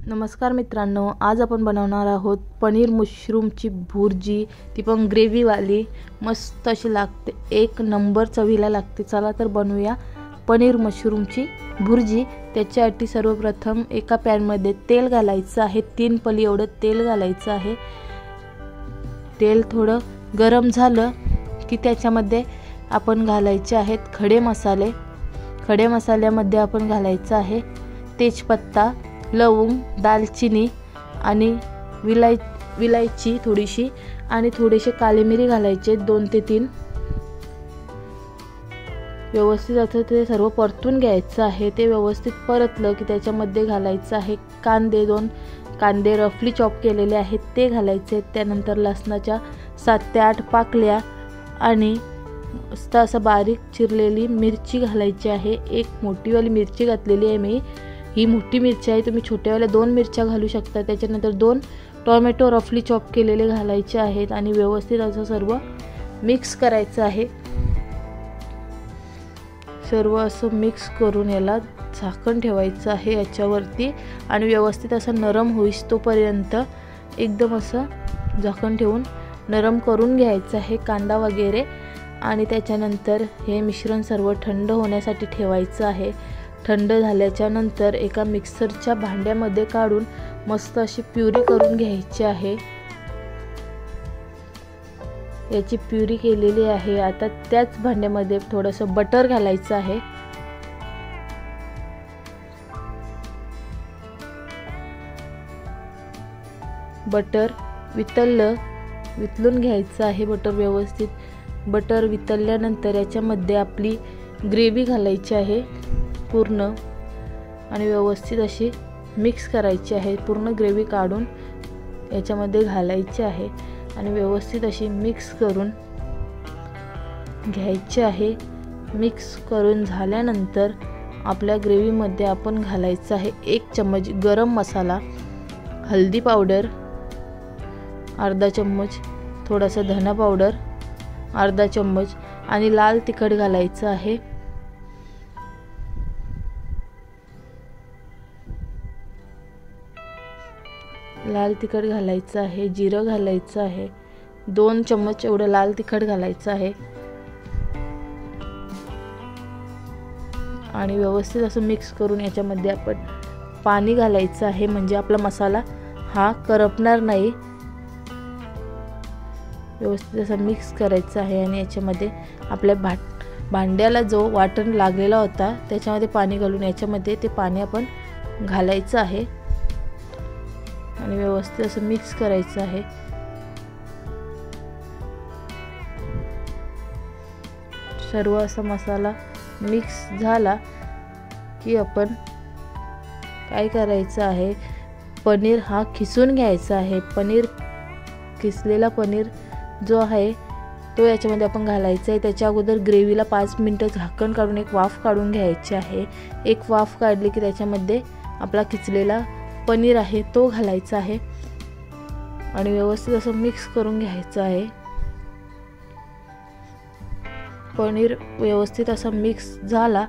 नमस्कार मित्रांनो, आज आपण बनवणार आहोत पनीर मशरूमची भुर्जी। ती पण ग्रेव्हीवाली मस्त अशी लागते, एक नंबर चवीला लागते। चला तर बनवूया पनीर मशरूमची भुर्जी। त्याच्यासाठी सर्वप्रथम एका पॅन मध्ये तेल घालायचं आहे, 3 पळी एवढं तेल घालायचं आहे। तेल थोडं गरम झालं की त्याच्यामध्ये आपण घालायचे आहेत खडे मसाले। खडे मसाल्यामध्ये आपण घालायचं आहे तेजपत्ता, लवंग, दालचिनी आणि विलायची थोडीशी आणि थोडेसे काळे मिरी घालायचे 2 ते 3। व्यवस्थित आता ते सर्व परतून घ्यायचं आहे। ते व्यवस्थित परतलं की त्याच्यामध्ये घालायचं आहे कांदे, 2 कांदे रफली चॉप केलेले आहेत ते घालायचे। त्यानंतर लसणाच्या 7 ते 8 पाकळ्या आणि मस्त असं बारीक चिरलेली मिरची घालायची आहे। एक मोठीवाली मिरची घातलेली आहे मी, ही मोठी मिरची आहे, तुम्ही छोट्यावाल्या 2 मिरच्या घालू शकता। त्याच्यानंतर 2 टोमॅटो रफली चॉप केलेले घालायचे आहेत आणि व्यवस्थित असं सर्व मिक्स करायचं आहे। सर्व असं मिक्स करून याला झाकण ठेवायचं आहे याच्यावरती आणि व्यवस्थित असं नरम होईस तोपर्यंत एकदम असं झाकण ठेवून नरम करून घ्यायचं आहे कांदा वगैरे। आणि त्याच्यानंतर हे मिश्रण सर्व थंड होण्यासाठी ठेवायचं आहे। थंड झाल्याच्या नंतर एका मिक्सरच्या भांड्यामध्ये काढून मस्त अशी प्युरी करून घ्यायची आहे। याची प्युरी केलेली आहे। आता त्याच भांड्यामध्ये थोडंसं बटर घालायचं आहे। बटर वितळून घ्यायचं आहे बटर व्यवस्थित। बटर वितळल्यानंतर याच्यामध्ये आपली ग्रेव्ही घालायची आहे पूर्ण आणि व्यवस्थित अशी मिक्स करायची आहे। पूर्ण ग्रेव्ही काढून याच्यामध्ये घालायची आहे आणि व्यवस्थित अशी मिक्स करून घ्यायची आहे। मिक्स करून झाल्यानंतर आपल्या ग्रेव्हीमध्ये आपण घालायचं आहे 1 चम्मच गरम मसाला, हळदी पावडर अर्धा चम्मच, थोडासा धना पावडर अर्धा चम्मच आणि लाल तिखट घालायचं आहे। लाल तिखट घालायचं आहे, जिरं घालायचं आहे, 2 चम्मच एवढं लाल तिखट घालायचं आहे आणि व्यवस्थित असं मिक्स करून याच्यामध्ये आपण पाणी घालायचं आहे, म्हणजे आपला मसाला हा करपणार नाही। व्यवस्थित असं मिक्स करायचं आहे आणि याच्यामध्ये आपल्या भांड्याला जो वाटण लागलेला होता त्याच्यामध्ये पाणी घालून याच्यामध्ये ते पाणी आपण घालायचं आहे आणि व्यवस्थित असं मिक्स करायचं आहे। सर्व असा मसाला मिक्स झाला की आपण काय करायचं आहे, पनीर हा खिसून घ्यायचा आहे। किसलेला पनीर जो आहे तो याच्यामध्ये आपण घालायचा आहे। त्याच्या अगोदर ग्रेव्हीला 5 मिनिटं झाकण काढून एक वाफ काढून घ्यायची आहे। एक वाफ काढली की त्याच्यामध्ये आपला खिचलेला पनीर आहे तो घालायचा आहे आणि व्यवस्थित असं मिक्स करून घ्यायचं आहे। पनीर व्यवस्थित असा मिक्स झाला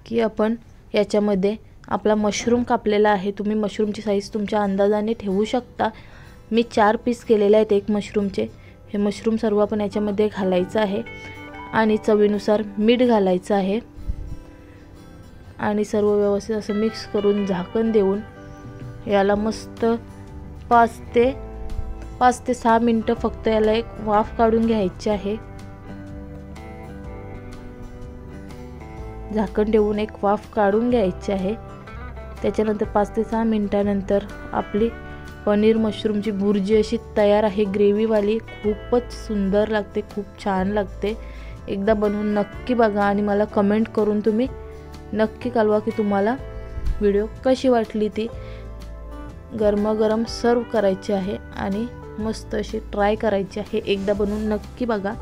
की आपण याच्यामध्ये आपला मशरूम कापलेला आहे, तुम्ही मशरूमची साईज तुमच्या अंदाजाने ठेवू शकता। मी 4 पीस केलेले आहेत 1 मशरूमचे। हे मशरूम सर्व आपण याच्यामध्ये घालायचं आहे आणि चवीनुसार मीठ घालायचं आहे आणि सर्व व्यवस्थित असं मिक्स करून झाकण देऊन याला मस्त 5 ते 6 मिनिटं फक्त याला एक वाफ काढून घ्यायची आहे। झाकण ठेवून एक वाफ काढून घ्यायची आहे। त्याच्यानंतर 5 ते 6 मिनिटानंतर आपली पनीर मशरूमची भुर्जी अशी तयार आहे, ग्रेव्हीवाली। खूपच सुंदर लागते, खूप छान लागते। एकदा बनवून नक्की बघा आणि मला कमेंट करून तुम्ही नक्की कळवा की तुम्हाला व्हिडिओ कशी वाटली। ती गरमागरम सर्व करायची आहे आणि मस्त अशी ट्राय करायची आहे। एकदा बनवून नक्की बघा।